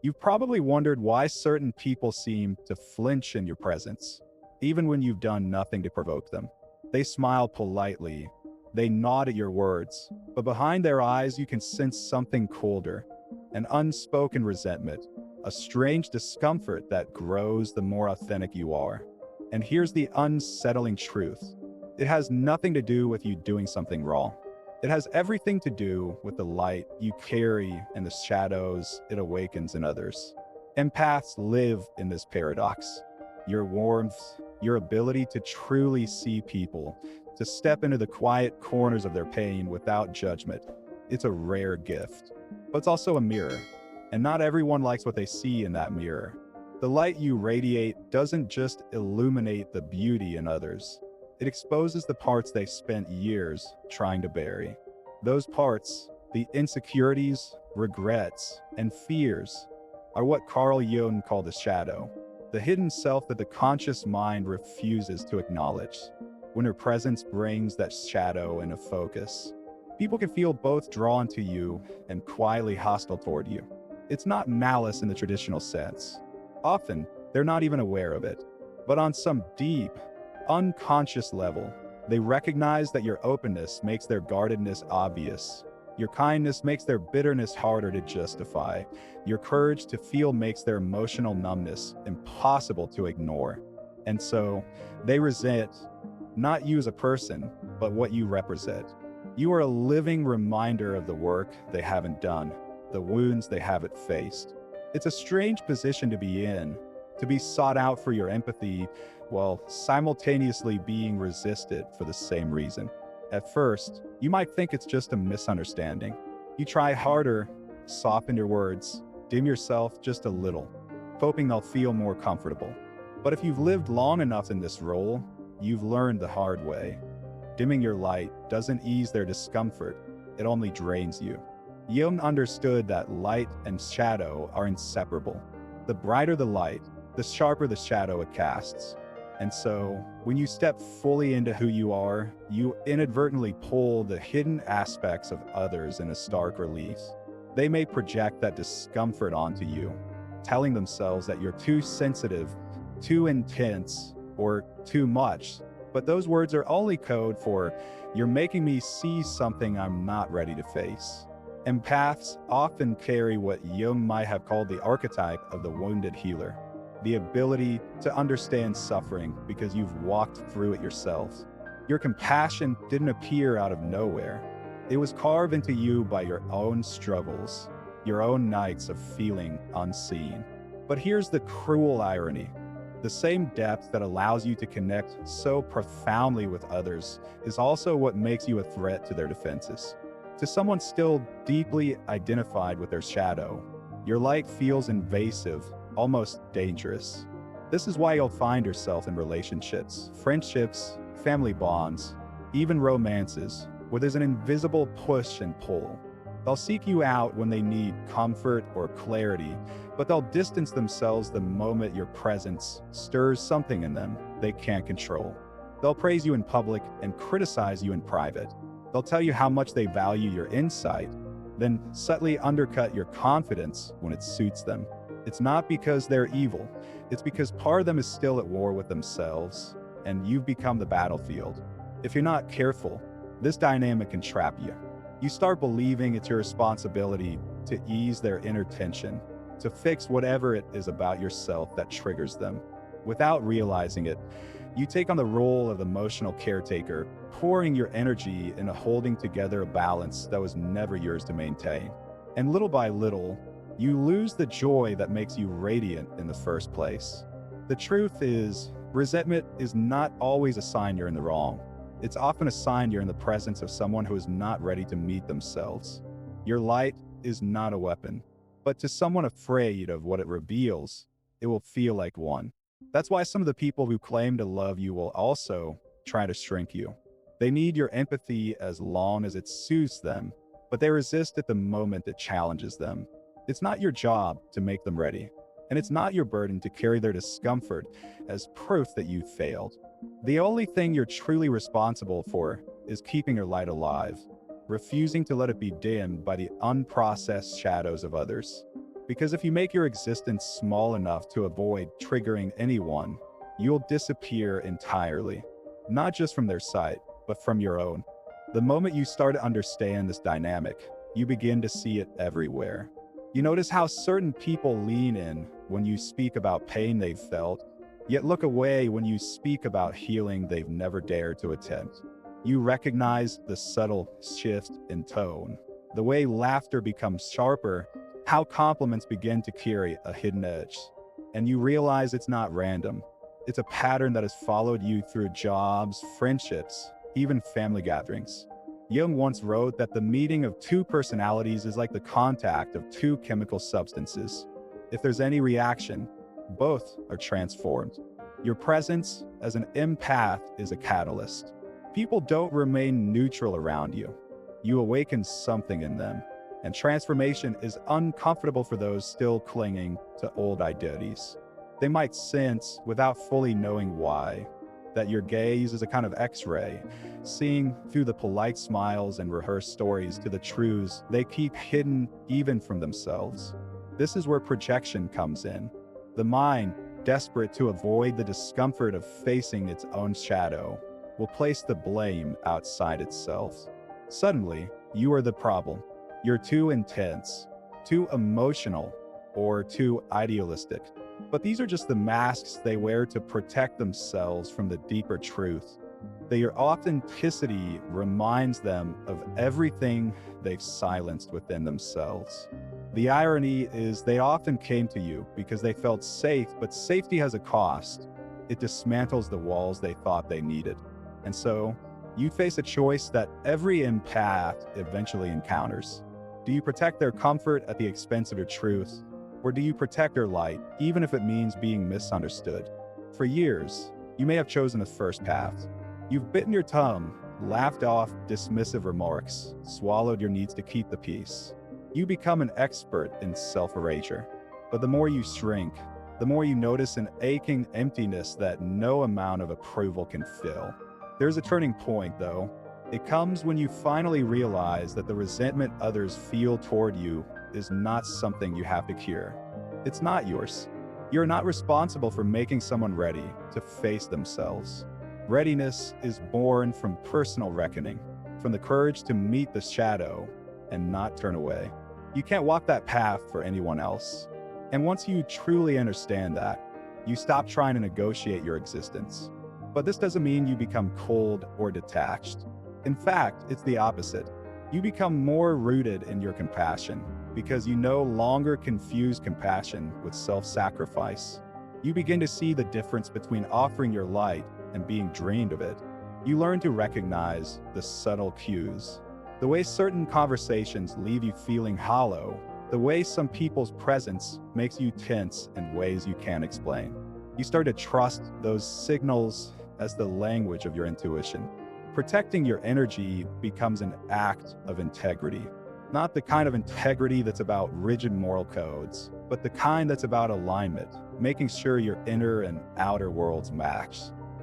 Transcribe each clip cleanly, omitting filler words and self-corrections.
You've probably wondered why certain people seem to flinch in your presence, even when you've done nothing to provoke them. They smile politely, they nod at your words, but behind their eyes you can sense something colder, an unspoken resentment, a strange discomfort that grows the more authentic you are. And here's the unsettling truth. It has nothing to do with you doing something wrong. It has everything to do with the light you carry and the shadows it awakens in others. Empaths live in this paradox. Your warmth, your ability to truly see people, to step into the quiet corners of their pain without judgment. It's a rare gift, but it's also a mirror, and not everyone likes what they see in that mirror. The light you radiate doesn't just illuminate the beauty in others. It exposes the parts they spent years trying to bury. Those parts, the insecurities, regrets, and fears, are what Carl Jung called the shadow, the hidden self that the conscious mind refuses to acknowledge. When her presence brings that shadow into focus, people can feel both drawn to you and quietly hostile toward you. It's not malice in the traditional sense. Often, they're not even aware of it. But on some deep, unconscious level, they recognize that your openness makes their guardedness obvious. Your kindness makes their bitterness harder to justify. Your courage to feel makes their emotional numbness impossible to ignore. And so, they resent not you as a person, but what you represent. You are a living reminder of the work they haven't done, the wounds they haven't faced. It's a strange position to be in, to be sought out for your empathy while simultaneously being resisted for the same reason. At first, you might think it's just a misunderstanding. You try harder, soften your words, dim yourself just a little, hoping they'll feel more comfortable. But if you've lived long enough in this role, you've learned the hard way. Dimming your light doesn't ease their discomfort, it only drains you. Jung understood that light and shadow are inseparable. The brighter the light, the sharper the shadow it casts. And so, when you step fully into who you are, you inadvertently pull the hidden aspects of others in a stark relief. They may project that discomfort onto you, telling themselves that you're too sensitive, too intense, or too much. But those words are only code for, you're making me see something I'm not ready to face. Empaths often carry what Jung might have called the archetype of the wounded healer, the ability to understand suffering because you've walked through it yourself. Your compassion didn't appear out of nowhere. It was carved into you by your own struggles, your own nights of feeling unseen. But here's the cruel irony. The same depth that allows you to connect so profoundly with others is also what makes you a threat to their defenses. To someone still deeply identified with their shadow, your light feels invasive, almost dangerous. This is why you'll find yourself in relationships, friendships, family bonds, even romances, where there's an invisible push and pull. They'll seek you out when they need comfort or clarity, but they'll distance themselves the moment your presence stirs something in them they can't control. They'll praise you in public and criticize you in private. They'll tell you how much they value your insight, then subtly undercut your confidence when it suits them. It's not because they're evil, it's because part of them is still at war with themselves, and you've become the battlefield. If you're not careful, this dynamic can trap you. You start believing it's your responsibility to ease their inner tension, to fix whatever it is about yourself that triggers them. Without realizing it, you take on the role of emotional caretaker, pouring your energy into holding together a balance that was never yours to maintain. And little by little, you lose the joy that makes you radiant in the first place. The truth is, resentment is not always a sign you're in the wrong. It's often a sign you're in the presence of someone who is not ready to meet themselves. Your light is not a weapon, but to someone afraid of what it reveals, it will feel like one. That's why some of the people who claim to love you will also try to shrink you. They need your empathy as long as it soothes them, but they resist at the moment it challenges them. It's not your job to make them ready, and it's not your burden to carry their discomfort as proof that you failed. The only thing you're truly responsible for is keeping your light alive, refusing to let it be dimmed by the unprocessed shadows of others. Because if you make your existence small enough to avoid triggering anyone, you'll disappear entirely, not just from their sight, but from your own. The moment you start to understand this dynamic, you begin to see it everywhere. You notice how certain people lean in when you speak about pain they've felt, yet look away when you speak about healing they've never dared to attempt. You recognize the subtle shift in tone, the way laughter becomes sharper, how compliments begin to carry a hidden edge. And you realize it's not random. It's a pattern that has followed you through jobs, friendships, even family gatherings. Jung once wrote that the meeting of two personalities is like the contact of two chemical substances. If there's any reaction, both are transformed. Your presence as an empath is a catalyst. People don't remain neutral around you. You awaken something in them, and transformation is uncomfortable for those still clinging to old identities. They might sense, without fully knowing why, that your gaze is a kind of X-ray, seeing through the polite smiles and rehearsed stories to the truths they keep hidden even from themselves. This is where projection comes in. The mind, desperate to avoid the discomfort of facing its own shadow, will place the blame outside itself. Suddenly, you are the problem. You're too intense, too emotional, or too idealistic. But these are just the masks they wear to protect themselves from the deeper truth. Their authenticity reminds them of everything they've silenced within themselves. The irony is they often came to you because they felt safe, but safety has a cost. It dismantles the walls they thought they needed. And so, you face a choice that every empath eventually encounters. Do you protect their comfort at the expense of your truth? Or do you protect their light, even if it means being misunderstood? For years, you may have chosen the first path. You've bitten your tongue, laughed off dismissive remarks, swallowed your needs to keep the peace. You become an expert in self-erasure. But the more you shrink, the more you notice an aching emptiness that no amount of approval can fill. There's a turning point, though. It comes when you finally realize that the resentment others feel toward you is not something you have to cure. It's not yours. You're not responsible for making someone ready to face themselves. Readiness is born from personal reckoning, from the courage to meet the shadow and not turn away. You can't walk that path for anyone else. And once you truly understand that, you stop trying to negotiate your existence. But this doesn't mean you become cold or detached. In fact, it's the opposite. You become more rooted in your compassion because you no longer confuse compassion with self-sacrifice. You begin to see the difference between offering your light and being drained of it. You learn to recognize the subtle cues. The way certain conversations leave you feeling hollow, the way some people's presence makes you tense in ways you can't explain. You start to trust those signals as the language of your intuition. Protecting your energy becomes an act of integrity. Not the kind of integrity that's about rigid moral codes, but the kind that's about alignment, making sure your inner and outer worlds match.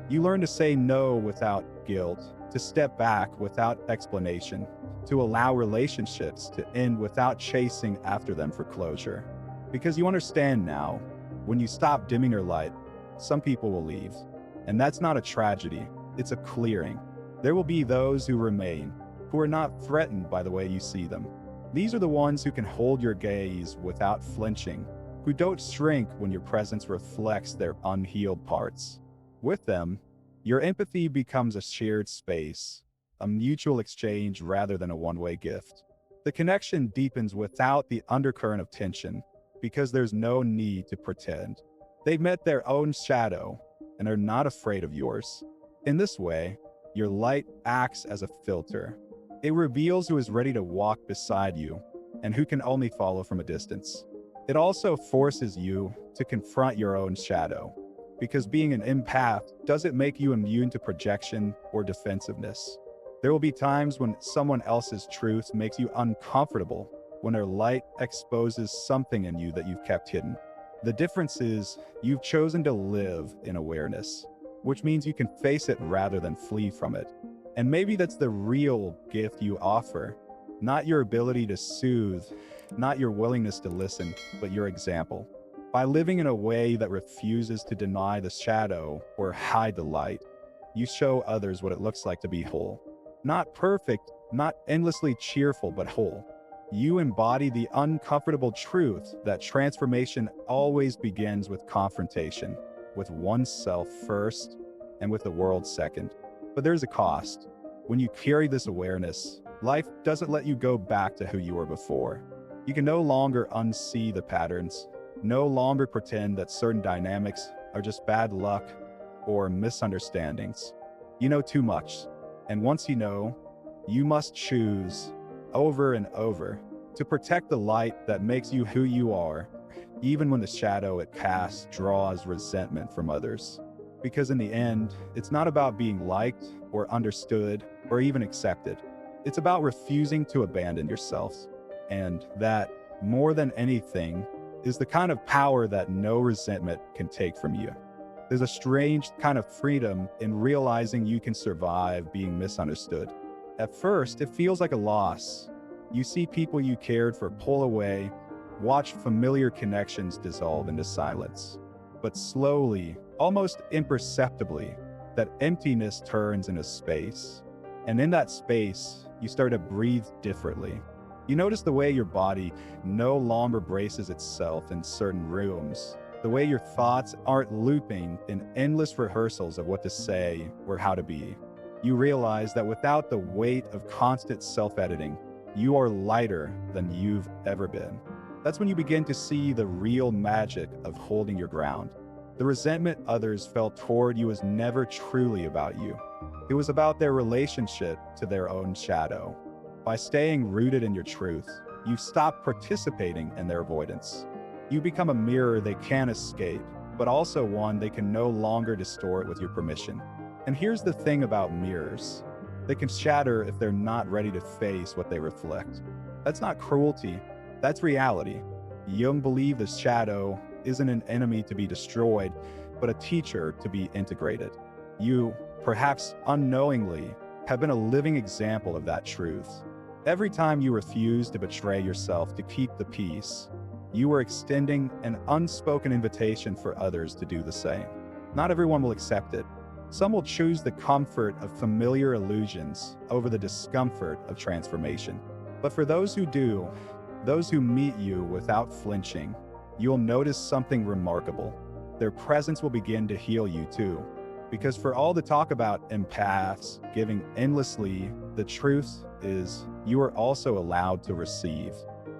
You learn to say no without guilt, to step back without explanation, to allow relationships to end without chasing after them for closure. Because you understand now, when you stop dimming your light, some people will leave. And that's not a tragedy, it's a clearing. There will be those who remain, who are not threatened by the way you see them. These are the ones who can hold your gaze without flinching, who don't shrink when your presence reflects their unhealed parts. With them, your empathy becomes a shared space, a mutual exchange rather than a one-way gift. The connection deepens without the undercurrent of tension, because there's no need to pretend. They've met their own shadow and are not afraid of yours. In this way, your light acts as a filter. It reveals who is ready to walk beside you and who can only follow from a distance. It also forces you to confront your own shadow, because being an empath doesn't make you immune to projection or defensiveness. There will be times when someone else's truth makes you uncomfortable, when their light exposes something in you that you've kept hidden. The difference is you've chosen to live in awareness, which means you can face it rather than flee from it. And maybe that's the real gift you offer, not your ability to soothe, not your willingness to listen, but your example. By living in a way that refuses to deny the shadow or hide the light, you show others what it looks like to be whole. Not perfect, not endlessly cheerful, but whole. You embody the uncomfortable truth that transformation always begins with confrontation, with oneself first and with the world second. But there's a cost. When you carry this awareness, life doesn't let you go back to who you were before. You can no longer unsee the patterns, no longer pretend that certain dynamics are just bad luck or misunderstandings. You know too much, and once you know, you must choose over and over to protect the light that makes you who you are, even when the shadow it casts draws resentment from others. Because in the end, it's not about being liked or understood or even accepted. It's about refusing to abandon yourself. And that, more than anything, is the kind of power that no resentment can take from you. There's a strange kind of freedom in realizing you can survive being misunderstood. At first, it feels like a loss. You see people you cared for pull away, watch familiar connections dissolve into silence. But slowly, almost imperceptibly, that emptiness turns into space. And in that space, you start to breathe differently. You notice the way your body no longer braces itself in certain rooms, the way your thoughts aren't looping in endless rehearsals of what to say or how to be. You realize that without the weight of constant self-editing, you are lighter than you've ever been. That's when you begin to see the real magic of holding your ground. The resentment others felt toward you was never truly about you. It was about their relationship to their own shadow. By staying rooted in your truth, you stop participating in their avoidance. You become a mirror they can't escape, but also one they can no longer distort with your permission. And here's the thing about mirrors. They can shatter if they're not ready to face what they reflect. That's not cruelty, that's reality. Jung believed the shadow isn't an enemy to be destroyed, but a teacher to be integrated. You, perhaps unknowingly, have been a living example of that truth. Every time you refuse to betray yourself to keep the peace, you are extending an unspoken invitation for others to do the same. Not everyone will accept it. Some will choose the comfort of familiar illusions over the discomfort of transformation. But for those who do, those who meet you without flinching, you'll notice something remarkable. Their presence will begin to heal you too. Because for all the talk about empaths giving endlessly, the truth is you are also allowed to receive.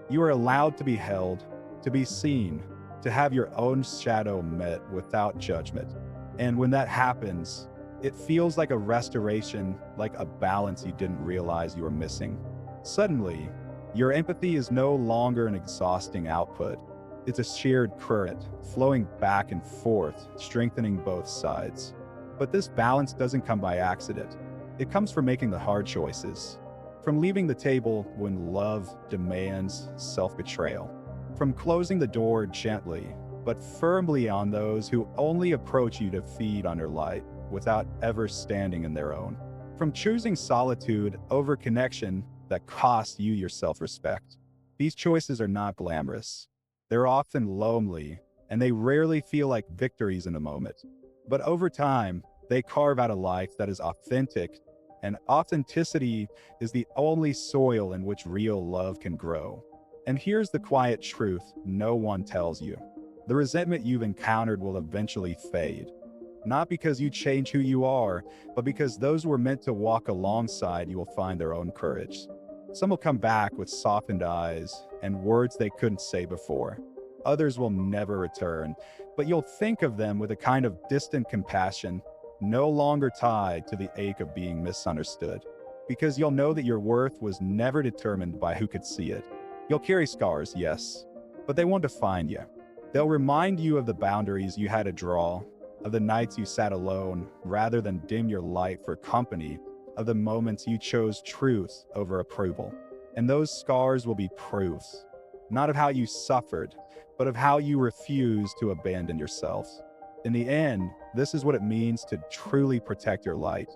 You are allowed to be held, to be seen, to have your own shadow met without judgment. And when that happens, it feels like a restoration, like a balance you didn't realize you were missing. Suddenly, your empathy is no longer an exhausting output. It's a shared current, flowing back and forth, strengthening both sides. But this balance doesn't come by accident. It comes from making the hard choices. From leaving the table when love demands self-betrayal. From closing the door gently, but firmly on those who only approach you to feed on your light without ever standing in their own. From choosing solitude over connection that costs you your self-respect. These choices are not glamorous. They're often lonely, and they rarely feel like victories in the moment. But over time, they carve out a life that is authentic, and authenticity is the only soil in which real love can grow. And here's the quiet truth no one tells you. The resentment you've encountered will eventually fade. Not because you change who you are, but because those who were meant to walk alongside you will find their own courage. Some will come back with softened eyes and words they couldn't say before. Others will never return, but you'll think of them with a kind of distant compassion, no longer tied to the ache of being misunderstood. Because you'll know that your worth was never determined by who could see it. You'll carry scars, yes, but they won't define you. They'll remind you of the boundaries you had to draw, of the nights you sat alone rather than dim your light for company, of the moments you chose truth over approval. And those scars will be proofs, not of how you suffered, but of how you refused to abandon yourself. In the end, this is what it means to truly protect your light.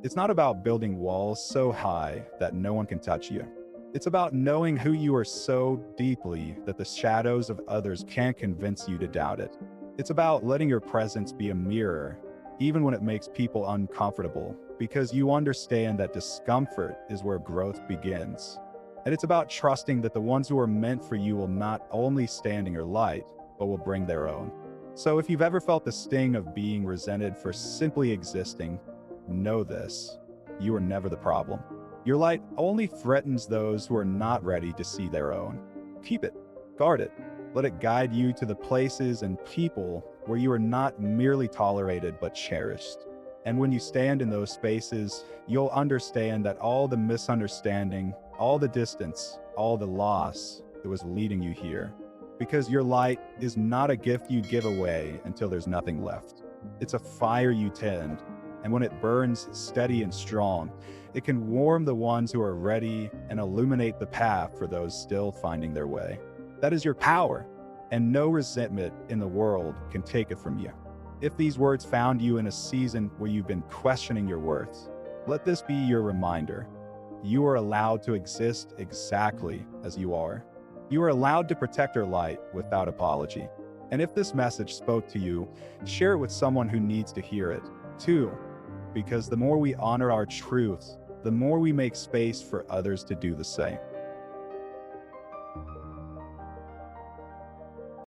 It's not about building walls so high that no one can touch you. It's about knowing who you are so deeply that the shadows of others can't convince you to doubt it. It's about letting your presence be a mirror, even when it makes people uncomfortable, because you understand that discomfort is where growth begins. And it's about trusting that the ones who are meant for you will not only stand in your light, but will bring their own. So if you've ever felt the sting of being resented for simply existing, know this: you are never the problem. Your light only threatens those who are not ready to see their own. Keep it, guard it, let it guide you to the places and people where you are not merely tolerated but cherished. And when you stand in those spaces, you'll understand that all the misunderstanding, all the distance, all the loss that was leading you here. Because your light is not a gift you give away until there's nothing left. It's a fire you tend, and when it burns steady and strong, it can warm the ones who are ready and illuminate the path for those still finding their way. That is your power, and no resentment in the world can take it from you. If these words found you in a season where you've been questioning your worth, let this be your reminder. You are allowed to exist exactly as you are. You are allowed to protect your light without apology. And if this message spoke to you, share it with someone who needs to hear it, too. Because the more we honor our truth, the more we make space for others to do the same.